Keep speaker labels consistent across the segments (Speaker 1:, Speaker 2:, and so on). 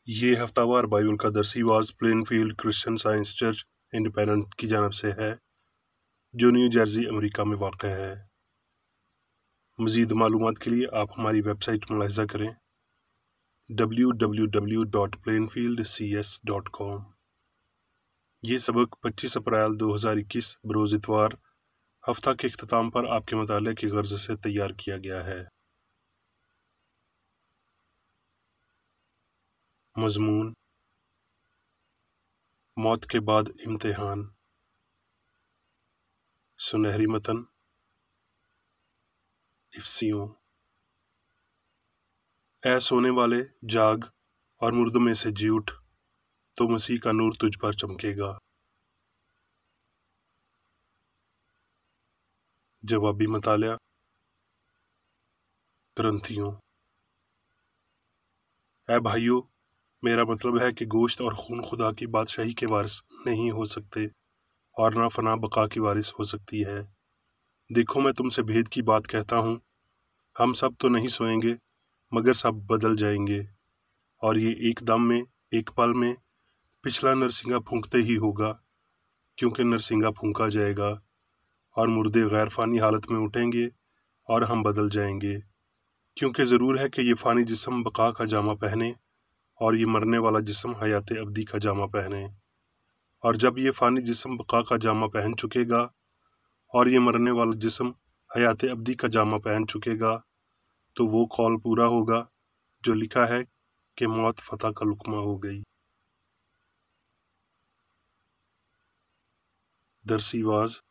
Speaker 1: ये हफ्तावार बाइबल का दरसी वाज Plainfield Christian Science Church Independent की जानब से है, जो न्यू जर्सी अमेरिका में वाक़ है। मज़ीद मालूमात के लिए आप हमारी वेबसाइट मुलाहिज़ा करें www.plainfieldcs.com। ये सबक 25 अप्रैल 2021 बरोज़ इतवार हफ्ता के इख्तिताम पर आपके मताले की गर्ज से तैयार किया गया है। मज़मून: मौत के बाद इम्तिहान। सुनहरी मतन इफ्सियों: ऐ सोने वाले जाग और मुर्दों में से जी उठ, तो मसीह का नूर तुझ पर चमकेगा। जवाबी मतालिया। ग्रंथियों: ऐ भाइयों, मेरा मतलब है कि गोश्त और खून खुदा की बादशाही के वारिस नहीं हो सकते और ना फना बका की वारिस हो सकती है। देखो, मैं तुमसे भेद की बात कहता हूँ, हम सब तो नहीं सोएंगे, मगर सब बदल जाएंगे, और ये एक दम में, एक पल में, पिछला नरसिंगा फूंकते ही होगा, क्योंकि नरसिंगा फूंका जाएगा और मुर्दे गैर फानी हालत में उठेंगे और हम बदल जाएंगे। क्योंकि ज़रूर है कि ये फानी जिस्म बका का जामा पहने और ये मरने वाला जिस्म हयात अब्दी का जामा पहने। और जब ये फानी जिस्म बका का जामा पहन चुकेगा और ये मरने वाला जिस्म हयात अब्दी का जामा पहन चुकेगा, तो वो कौल पूरा होगा जो लिखा है कि मौत फतह का लुकमा हो गई। दरसी वाज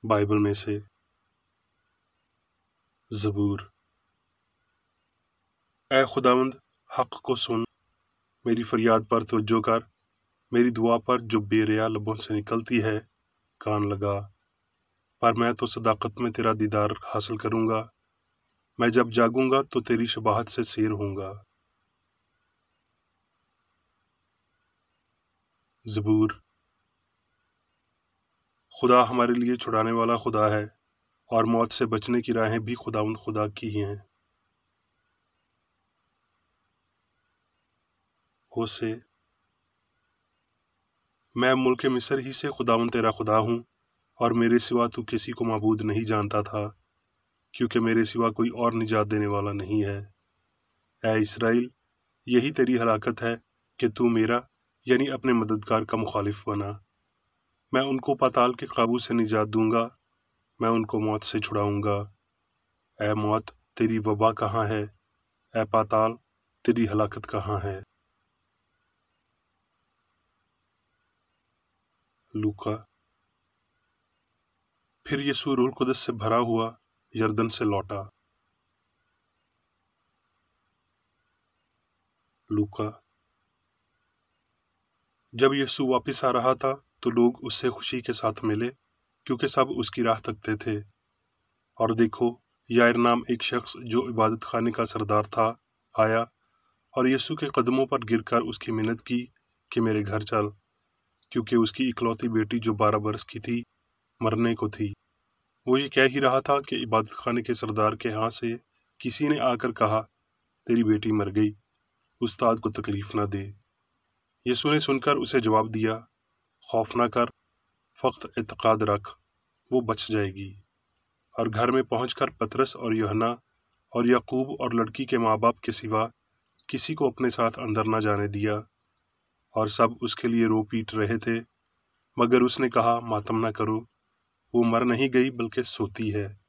Speaker 1: बाइबल में से ज़बूर। ऐ खुदावंद, हक़ को सुन, मेरी फरियाद पर तवज्जो कर, मेरी दुआ पर जो बेरिया लबों से निकलती है कान लगा। पर मैं तो सदाकत में तेरा दीदार हासिल करूँगा, मैं जब जागूंगा तो तेरी शबाहत से सैर होऊंगा। ज़बूर। खुदा हमारे लिए छुड़ाने वाला खुदा है, और मौत से बचने की राहें भी खुदावंद खुदा की ही हैं। होसे: मैं मुल्क मिस्र ही से खुदावंद तेरा खुदा हूँ, और मेरे सिवा तू किसी को माबूद नहीं जानता था, क्योंकि मेरे सिवा कोई और निजात देने वाला नहीं है। ऐ इसराइल, यही तेरी हलाकत है कि तू मेरा यानी अपने मददगार का मुखालिफ बना। मैं उनको पाताल के काबू से निजात दूंगा, मैं उनको मौत से छुड़ाऊंगा। ऐ मौत, तेरी वबा कहाँ है? ऐ पाताल, तेरी हलाकत कहाँ है? लूका। फिर यीशु रूह कुदस से भरा हुआ यरदन से लौटा। लूका। जब यीशु वापस आ रहा था तो लोग उससे खुशी के साथ मिले, क्योंकि सब उसकी राह तकते थे। और देखो, यायर नाम एक शख्स जो इबादत खाने का सरदार था आया और यीशु के कदमों पर गिरकर उसकी मिन्नत की कि मेरे घर चल, क्योंकि उसकी इकलौती बेटी जो 12 बरस की थी मरने को थी। वो ये कह ही रहा था कि इबादत खाने के सरदार के यहाँ से किसी ने आकर कहा, तेरी बेटी मर गई, उस्ताद को तकलीफ न दे। यीशु ने सुनकर उसे जवाब दिया, खौफ न कर, फक्त एतकाद रख, वो बच जाएगी। और घर में पहुंचकर पतरस और यूहन्ना और याकूब और लड़की के माँ बाप के सिवा किसी को अपने साथ अंदर न जाने दिया। और सब उसके लिए रो पीट रहे थे, मगर उसने कहा, मातम न करो, वो मर नहीं गई बल्कि सोती है।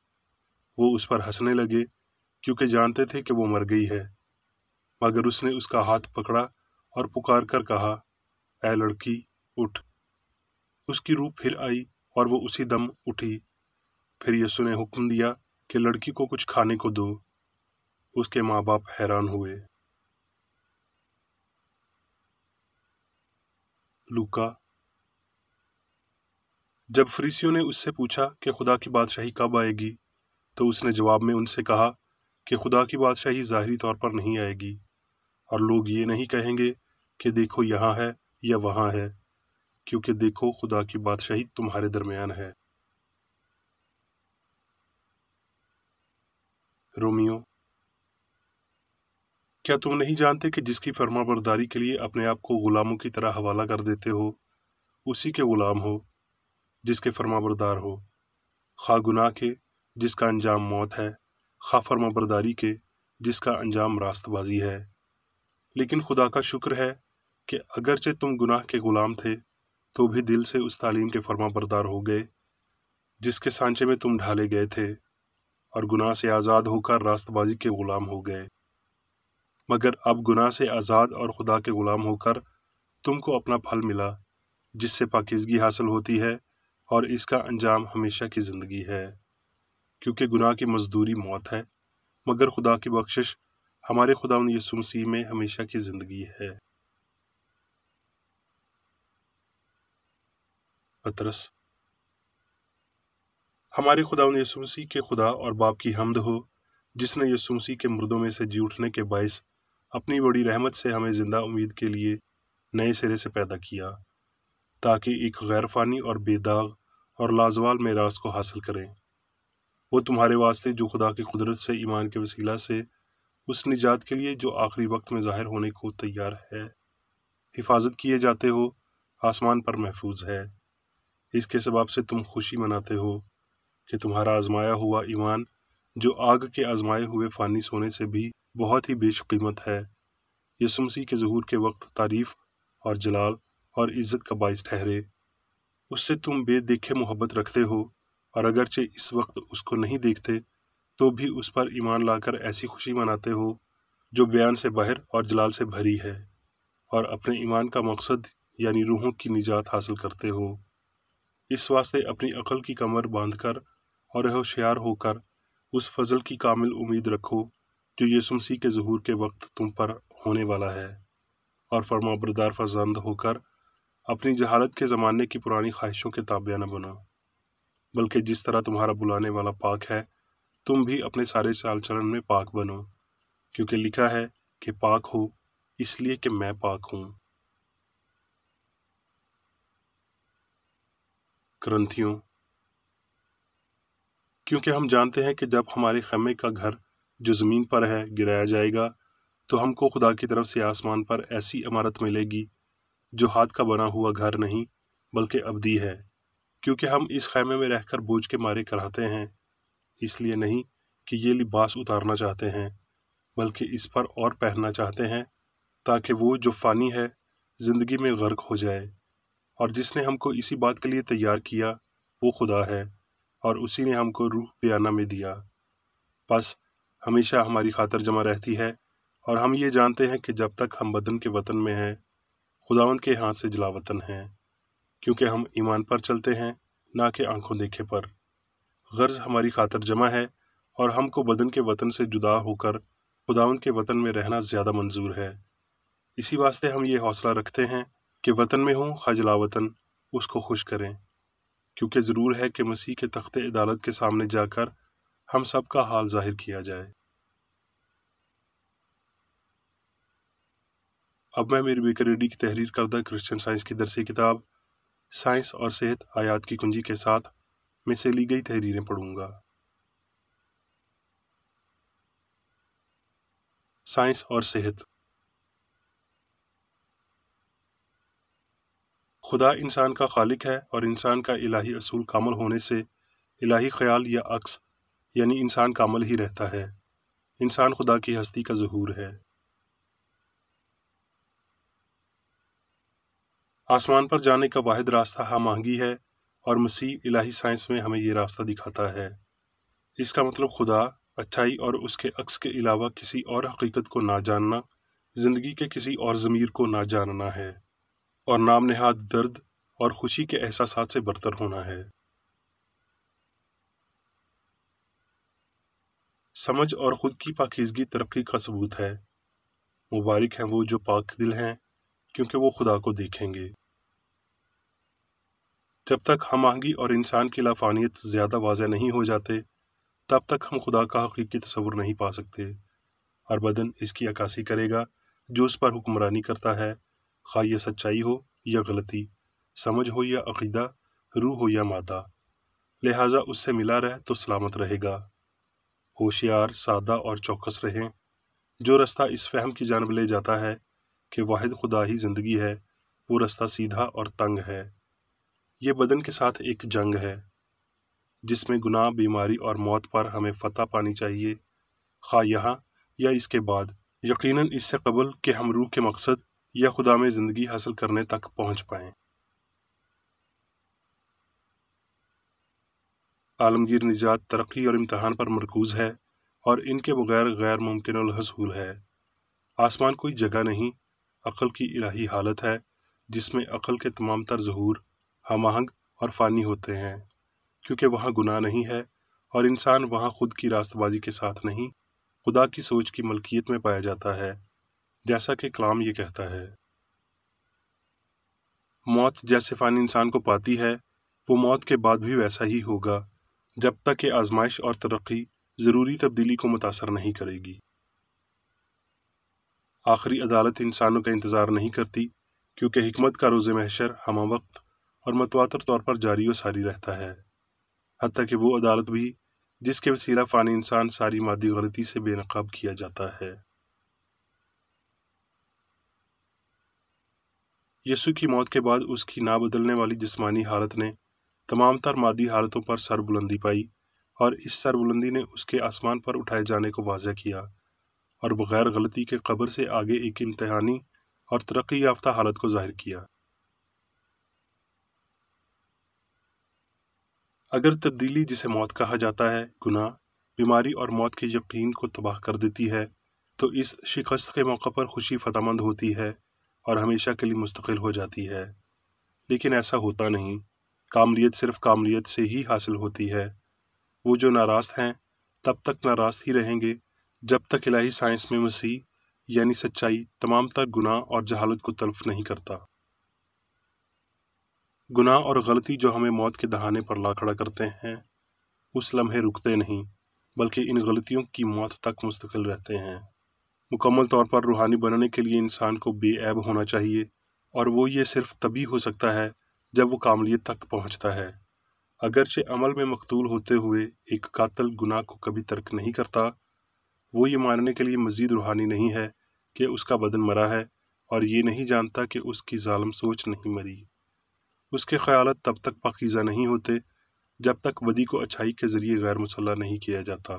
Speaker 1: वो उस पर हंसने लगे, क्योंकि जानते थे कि वो मर गई है। मगर उसने उसका हाथ पकड़ा और पुकार कर कहा, ऐ लड़की, उठ। उसकी रूह फिर आई और वो उसी दम उठी। फिर यीशु ने हुक्म दिया कि लड़की को कुछ खाने को दो। उसके माँ बाप हैरान हुए। लूका। जब फरीसियों ने उससे पूछा कि खुदा की बादशाही कब आएगी, तो उसने जवाब में उनसे कहा कि खुदा की बादशाही ज़ाहिरी तौर पर नहीं आएगी, और लोग ये नहीं कहेंगे कि देखो यहाँ है या वहाँ है, क्योंकि देखो, खुदा की बादशाही तुम्हारे दरमियान है। रोमियो। क्या तुम नहीं जानते कि जिसकी फरमाबरदारी के लिए अपने आप को गुलामों की तरह हवाला कर देते हो, उसी के गुलाम हो जिसके फरमाबरदार हो, खा गुनाह के जिसका अंजाम मौत है, खा फरमाबरदारी के जिसका अंजाम रास्तबाजी है। लेकिन खुदा का शुक्र है कि अगरचे तुम गुनाह के गुलाम थे तो भी दिल से उस तालीम के फरमाबरदार हो गए जिसके सांचे में तुम ढाले गए थे, और गुनाह से आज़ाद होकर रास्तबाजी के गुलाम हो गए। मगर अब गुनाह से आज़ाद और खुदा के गुलाम होकर तुमको अपना फल मिला, जिससे पाकीज़गी हासिल होती है, और इसका अंजाम हमेशा की ज़िंदगी है। क्योंकि गुनाह की मजदूरी मौत है, मगर खुदा की बख्शिश हमारे खुदावंद यीशु मसीह में हमेशा की ज़िंदगी है। पतरस। हमारे खुदावंद यीशु मसीह के खुदा और बाप की हम्द हो, जिसने यीशु मसीह के मुर्दों में से जी उठने के बाइस अपनी बड़ी रहमत से हमें जिंदा उम्मीद के लिए नए सिरे से पैदा किया, ताकि एक गैर फानी और बेदाग और लाजवाल मेरास को हासिल करें। वो तुम्हारे वास्ते जो खुदा की कुदरत से ईमान के वसीला से उस निजात के लिए जो आखिरी वक्त में ज़ाहिर होने को तैयार है हिफाजत किए जाते हो, आसमान पर महफूज है। इसके सबब से तुम खुशी मनाते हो कि तुम्हारा आजमाया हुआ ईमान, जो आग के आजमाए हुए फानी सोने से भी बहुत ही बेशकीमत है, यीशु मसीह के ज़हूर के वक्त तारीफ और जलाल और इज़्ज़त का बाइस ठहरे। उससे तुम बेदेखे मोहब्बत रखते हो, और अगरचे इस वक्त उसको नहीं देखते तो भी उस पर ईमान लाकर ऐसी खुशी मनाते हो जो बयान से बाहर और जलाल से भरी है, और अपने ईमान का मकसद यानी रूहों की निजात हासिल करते हो। इस वास्ते अपनी अकल की कमर बांधकर और होशियार होकर उस फजल की कामिल उम्मीद रखो जो यीशु मसीह के ज़हूर के वक्त तुम पर होने वाला है, और फरमाबरदार फरजंद होकर अपनी जहालत के ज़माने की पुरानी ख्वाहिशों के ताबिया न बनो, बल्कि जिस तरह तुम्हारा बुलाने वाला पाक है, तुम भी अपने सारे चाल चलन में पाक बनो, क्योंकि लिखा है कि पाक हो इसलिए कि मैं पाक हूँ। करंथियों। क्योंकि हम जानते हैं कि जब हमारे खैमे का घर जो ज़मीन पर है गिराया जाएगा, तो हमको खुदा की तरफ से आसमान पर ऐसी इमारत मिलेगी जो हाथ का बना हुआ घर नहीं बल्कि अबदी है। क्योंकि हम इस खैमे में रहकर बोझ के मारे कराहते हैं, इसलिए नहीं कि ये लिबास उतारना चाहते हैं, बल्कि इस पर और पहनना चाहते हैं, ताकि वो जो फ़ानी है ज़िंदगी में गर्क हो जाए। और जिसने हमको इसी बात के लिए तैयार किया वो खुदा है, और उसी ने हमको रूह बयाना में दिया। बस हमेशा हमारी खातर जमा रहती है, और हम ये जानते हैं कि जब तक हम बदन के वतन में हैं, खुदावंद के हाथ से जलावतन हैं, क्योंकि हम ईमान पर चलते हैं, ना कि आंखों देखे पर। गर्ज हमारी खातर जमा है, और हमको बदन के वतन से जुदा होकर खुदावंद के वतन में रहना ज़्यादा मंजूर है। इसी वास्ते हम ये हौसला रखते हैं कि वतन में हों खजला वतन उसको खुश करें, क्योंकि ज़रूर है कि मसीह के तख्ते अदालत के सामने जाकर हम सब का हाल जाहिर किया जाए। अब मैं मेरी बेकर रेडी की तहरीर करदा क्रिश्चियन साइंस की दरसी किताब साइंस और सेहत आयात की कुंजी के साथ में से ली गई तहरीरें पढ़ूंगा। साइंस और सेहत। खुदा इंसान का खालिक है, और इंसान का इलाही असूल कामल होने से इलाही ख्याल या अक्स यानी इंसान कामल ही रहता है। इंसान खुदा की हस्ती का ज़हूर है। आसमान पर जाने का वाहिद रास्ता हमआहंगी है, और मसीह इलाही साइंस में हमें ये रास्ता दिखाता है। इसका मतलब खुदा, अच्छाई और उसके अक्स के अलावा किसी और हकीकत को ना जानना, जिंदगी के किसी और ज़मीर को ना जानना है, और नाम नेहाद दर्द और खुशी के एहसासात से बरतर होना है। समझ और खुद की पाकीज़गी तरक्की का सबूत है। मुबारक हैं वो जो पाक दिल हैं, क्योंकि वो खुदा को देखेंगे। जब तक हमआहंगी और इंसान की लाफानियत ज़्यादा वाज़ेह नहीं हो जाते, तब तक हम खुदा का हकीकी तस्वुर नहीं पा सकते, और बदन इसकी अक्कासी करेगा जो उस पर हुक्मरानी करता है, खा ये सच्चाई हो या गलती, समझ हो या अकीदा, रूह हो या मादा। लिहाजा उससे मिला रह तो सलामत रहेगा। होशियार, सादा और चौकस रहें, جو رستہ اس فہم کی جانب لے جاتا ہے کہ واحد خدا ہی زندگی ہے، وہ رستہ سیدھا اور تنگ ہے۔ یہ بدن کے ساتھ ایک جنگ ہے جس میں گناہ، بیماری اور موت پر ہمیں فتح پانی چاہیے، خواہ یہاں یا اس کے بعد، یقیناً اس سے قبل کہ ہم روح کے مقصد یا خدا میں زندگی حاصل کرنے تک پہنچ پائیں۔ عالمگیر نجات ترقی اور امتحان پر مرکوز ہے، اور ان کے بغیر غیر ممکن الحصول ہے۔ آسمان کوئی جگہ نہیں، عقل کی الہی حالت ہے جس میں عقل کے تمام تر ظہور ہم آہنگ اور فانی ہوتے ہیں، کیونکہ وہاں گناہ نہیں ہے، اور انسان وہاں خود کی راست بازی کے ساتھ نہیں، خدا کی سوچ کی ملکیت میں پایا جاتا ہے، جیسا کہ کلام یہ کہتا ہے۔ موت جیسے فانی انسان کو پاتی ہے، وہ موت کے بعد بھی ویسا ہی ہوگا، جب تک کہ آزمائش اور ترقی ضروری تبدیلی کو متاثر نہیں کرے گی۔ آخری عدالت انسانوں کا انتظار نہیں کرتی، کیونکہ حکمت کا روز محشر ہمہ وقت اور متواتر طور پر جاری و ساری رہتا ہے، حتیٰ کہ وہ عدالت بھی جس کے وسیلہ فانی انسان ساری مادی غلطی سے بے نقاب کیا جاتا ہے۔ یسوع کی موت کے بعد اس کی نہ بدلنے والی جسمانی حالت نے تمام تر مادی حالتوں پر سر بلندی پائی، اور اس سر بلندی نے اس کے آسمان پر اٹھائے جانے کو واضح کیا، اور بغیر غلطی کے قبر سے آگے ایک امتحانی اور ترقی یافتہ حالت کو ظاہر کیا۔ اگر تبدیلی جسے موت کہا جاتا ہے گناہ، بیماری اور موت کے یقین کو تباہ کر دیتی ہے، تو اس شکست کے موقع پر خوشی فتح مند ہوتی ہے اور ہمیشہ کے لیے مستقل ہو جاتی ہے، لیکن ایسا ہوتا نہیں۔ کاملیت صرف کاملیت سے ہی حاصل ہوتی ہے۔ وہ جو ناراض ہیں تب تک ناراض ہی رہیں گے جب تک الہی سائنس میں مسیح یعنی سچائی تمام تر گناہ اور جہالت کو تلف نہیں کرتا۔ گناہ اور غلطی جو ہمیں موت کے دہانے پر لا کھڑا کرتے ہیں، اس لمحے رکتے نہیں، بلکہ ان غلطیوں کی موت تک مستقل رہتے ہیں۔ مکمل طور پر روحانی بننے کے لیے انسان کو بے عیب ہونا چاہیے، اور وہ یہ صرف تبھی ہو سکتا ہے جب وہ کاملیت تک پہنچتا ہے۔ اگرچہ عمل میں مقتول ہوتے ہوئے ایک قاتل گناہ کو کبھی ترک نہیں کرتا، وہ یہ ماننے کے لیے مزید روحانی نہیں ہے کہ اس کا بدن مرا ہے، اور یہ نہیں جانتا کہ اس کی ظالم سوچ نہیں مری۔ اس کے خیالات تب تک پاکیزہ نہیں ہوتے جب تک بدی کو اچھائی کے ذریعے غیر مسلح نہیں کیا جاتا۔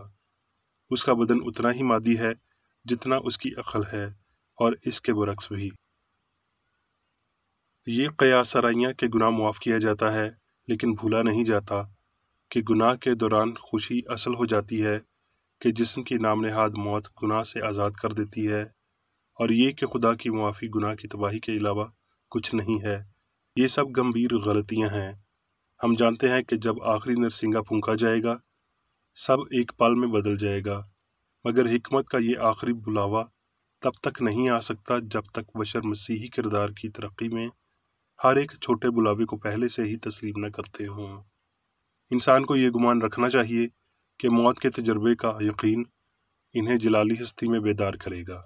Speaker 1: اس کا بدن اتنا ہی مادی ہے جتنا اس کی عقل ہے، اور اس کے برعکس بھی۔ یہ قیاس سرائیاں کہ گناہ معاف کیا جاتا ہے، لیکن بھولا نہیں جاتا کہ گناہ کے دوران خوشی اصل ہو جاتی ہے کہ جسم کی نام نہاد موت گناہ سے آزاد کر دیتی ہے، اور یہ کہ خدا کی معافی گناہ کی تباہی کے علاوہ کچھ نہیں ہے۔ یہ سب گمبھیر غلطیاں ہیں۔ ہم جانتے ہیں کہ جب آخری نرسنگا پھونکا جائے گا، سب ایک پل میں بدل جائے گا، مگر حکمت کا یہ آخری بلاوا تب تک نہیں آ سکتا جب تک بشر مسیحی کردار کی ترقی میں ہر ایک چھوٹے بلاوے کو پہلے سے ہی تسلیم نہ کرتے ہوں۔ انسان کو یہ گمان رکھنا چاہیے کہ موت کے تجربے کا یقین انہیں جلالی ہستی میں بیدار کرے گا۔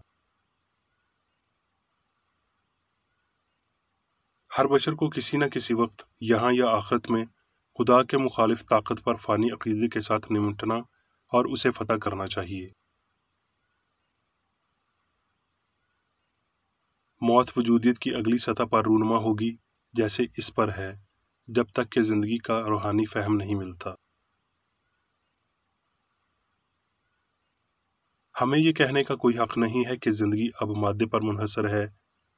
Speaker 1: ہر بشر کو کسی نہ کسی وقت یہاں یا آخرت میں خدا کے مخالف طاقت پر فانی عقیدے کے ساتھ نمٹنا اور اسے فتح کرنا چاہیے۔ موت وجودیت کی اگلی سطح پر رونما ہوگی جیسے اس پر ہے، جب تک کہ زندگی کا روحانی فہم نہیں ملتا۔ ہمیں یہ کہنے کا کوئی حق نہیں ہے کہ زندگی اب مادے پر منحصر ہے،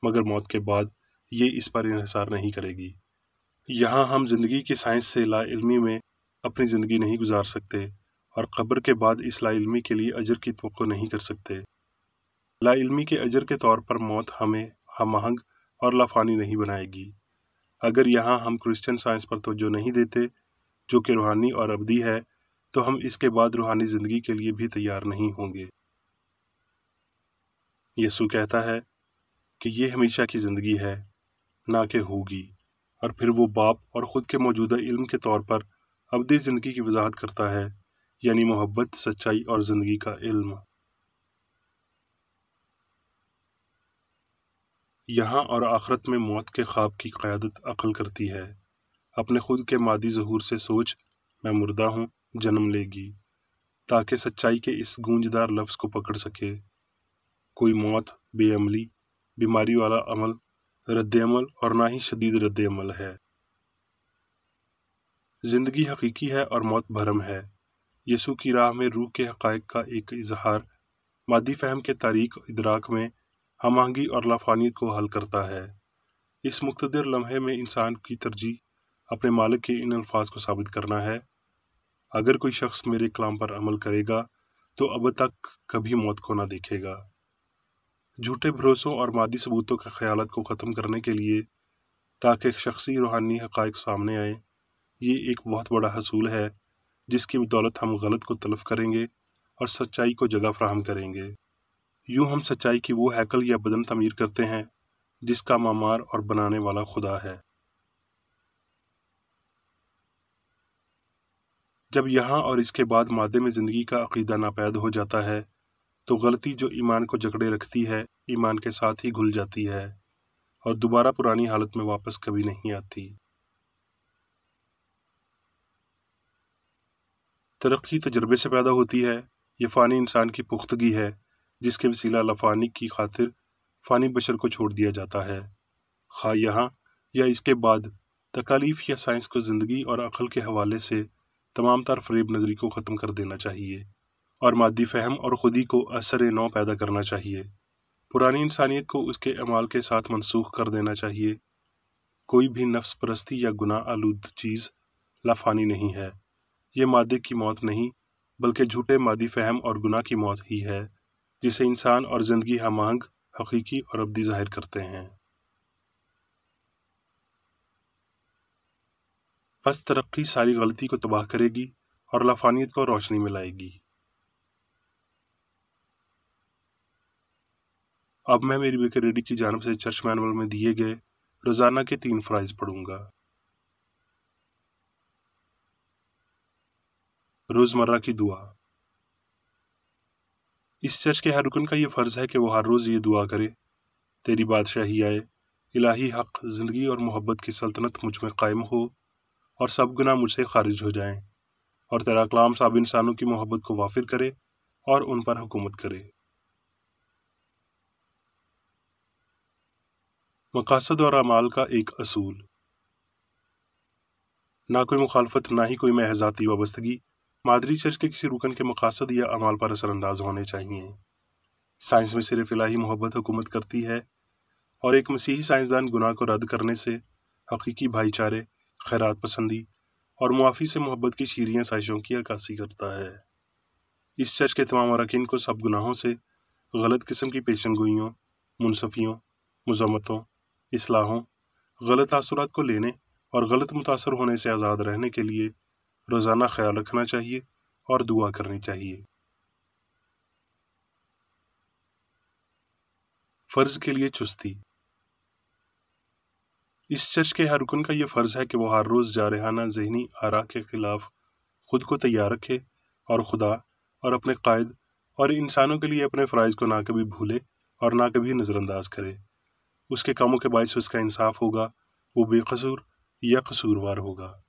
Speaker 1: مگر موت کے بعد یہ اس پر انحصار نہیں کرے گی۔ یہاں ہم زندگی کی سائنس سے لا علمی میں اپنی زندگی نہیں گزار سکتے، اور قبر کے بعد اس لا علمی کے لیے اجر کی توقع نہیں کر سکتے۔ لا علمی کے اجر کے طور پر موت ہمیں ہم آہنگ اور لافانی نہیں بنائے گی۔ اگر یہاں ہم کرسچن سائنس پر توجہ نہیں دیتے جو کہ روحانی اور ابدی ہے، تو ہم اس کے بعد روحانی زندگی کے لیے بھی تیار نہیں ہوں گے۔ یسوع کہتا ہے کہ یہ ہمیشہ کی زندگی ہے، نہ کہ ہوگی، اور پھر وہ باپ اور خود کے موجودہ علم کے طور پر ابدی زندگی کی وضاحت کرتا ہے، یعنی محبت، سچائی اور زندگی کا علم۔ یہاں اور آخرت میں موت کے خواب کی قیادت عقل کرتی ہے۔ اپنے خود کے مادی ظہور سے سوچ میں مردہ ہوں جنم لے گی، تاکہ سچائی کے اس گونجدار لفظ کو پکڑ سکے، कोई मौत, बेअमली, बीमारी वाला अमल, रद्द-ए-अमल और ना ही शदीद रद्द-ए-अमल है। जिंदगी हकीकी है और मौत भरम है। यसू की राह में रूह के हक़ाइक़ का एक इजहार मादी फ़हम के तारीक इदराक में हम आहंगी और लाफानियत को हल करता है। इस मुक़्तदर लम्हे में इंसान की तरजीह अपने मालिक के इन अल्फाज को साबित करना है, अगर कोई शख्स मेरे कलाम पर अमल करेगा तो अब तक कभी मौत को ना देखेगा। झूठे भरोसों और मादी सबूतों के ख्यालात को ख़त्म करने के लिए ताकि शख्सी रूहानी हक़ाइक़ सामने आए, ये एक बहुत बड़ा हसूल है जिसकी बदौलत हम गलत को तलफ़ करेंगे और सच्चाई को जगह फ़राहम करेंगे। यूँ हम सच्चाई की वो हैकल या बदन तमीर करते हैं जिसका मामार और बनाने वाला खुदा है। जब यहाँ और इसके बाद मादे में ज़िंदगी का अक़ीदा नापैद हो जाता है तो गलती जो ईमान को जकड़े रखती है ईमान के साथ ही घुल जाती है और दोबारा पुरानी हालत में वापस कभी नहीं आती। तरक्की तजर्बे से पैदा होती है। ये फ़ानी इंसान की पुख्तगी है जिसके वसीला लफ़ानी की खातिर फ़ानी बशर को छोड़ दिया जाता है। खा यहाँ या इसके बाद तकालीफ या साइंस को ज़िंदगी और अक़ल के हवाले से तमाम तर फ़रेब नज़री को ख़त्म कर देना चाहिए और मादी फ़हम और ख़ुदी को असर नौ पैदा करना चाहिए। पुरानी इंसानियत को उसके अमाल के साथ मनसूख कर देना चाहिए। कोई भी नफ्स परस्ती या गुनाह आलूद चीज़ लाफ़ानी नहीं है। ये मादे की मौत नहीं बल्कि झूठे मादी फ़हम और गुनाह की मौत ही है जिसे इंसान और ज़िंदगी हम आहंग, हकीकी और अब्दी ज़ाहिर करते हैं। बस तरक्की सारी गलती को तबाह करेगी और लाफानियत को रोशनी में लाएगी। अब मैं मेरी बेकर रेडी की जानिब से चर्च मैनुअल में दिए गए रोज़ाना के 3 फ़राइज़ पढ़ूंगा। रोज़मर्रा की दुआ। इस चर्च के हर रुकन का ये फ़र्ज़ है कि वो हर रोज़ ये दुआ करे, तेरी बादशाही आए, इलाही हक़, ज़िंदगी और मोहब्बत की सल्तनत मुझ में कायम हो और सब गुनाह मुझसे खारिज हो जाएं और तेरा कलाम सब इंसानों की मोहब्बत को वाफिर करे और उन पर हुकूमत करे। मकासद और अमाल का एक असूल। ना कोई मुखालफत, ना ही कोई महज़ाती वाबस्तगी मादरी चर्च के किसी रुकन के मकासद या अमाल पर असरअंदाज होने चाहिए। साइंस में सिर्फ इलाही मोहब्बत हुकूमत करती है और एक मसीही साइंसदान गुनाह को रद्द करने से हकीकी भाईचारे, खैरात पसंदी और मुआफ़ी से मोहब्बत की शीरियाँ साजिशों की अक्कासी करता है। इस चर्च के तमाम अरकान को सब गुनाहों से, गलत किस्म की पेशनगोइयों, मुनसफ़ियों, मुज़म्मतों, इस्लाहों, गलत तासुरात को लेने और गलत मुतासर होने से आज़ाद रहने के लिए रोज़ाना ख्याल रखना चाहिए और दुआ करनी चाहिए। फ़र्ज़ के लिए चुस्ती। इस चर्च के हर रुकन का ये फ़र्ज़ है कि वो हर रोज़ जारहाना ज़हनी आरा के ख़िलाफ़ खुद को तैयार रखे और खुदा और अपने कायद और इंसानों के लिए अपने फ़राइज़ को ना कभी भूले और ना कभी नज़रअंदाज करे। उसके कामों के बायस उसका इंसाफ होगा, वो बेकसूर या कसूरवार होगा।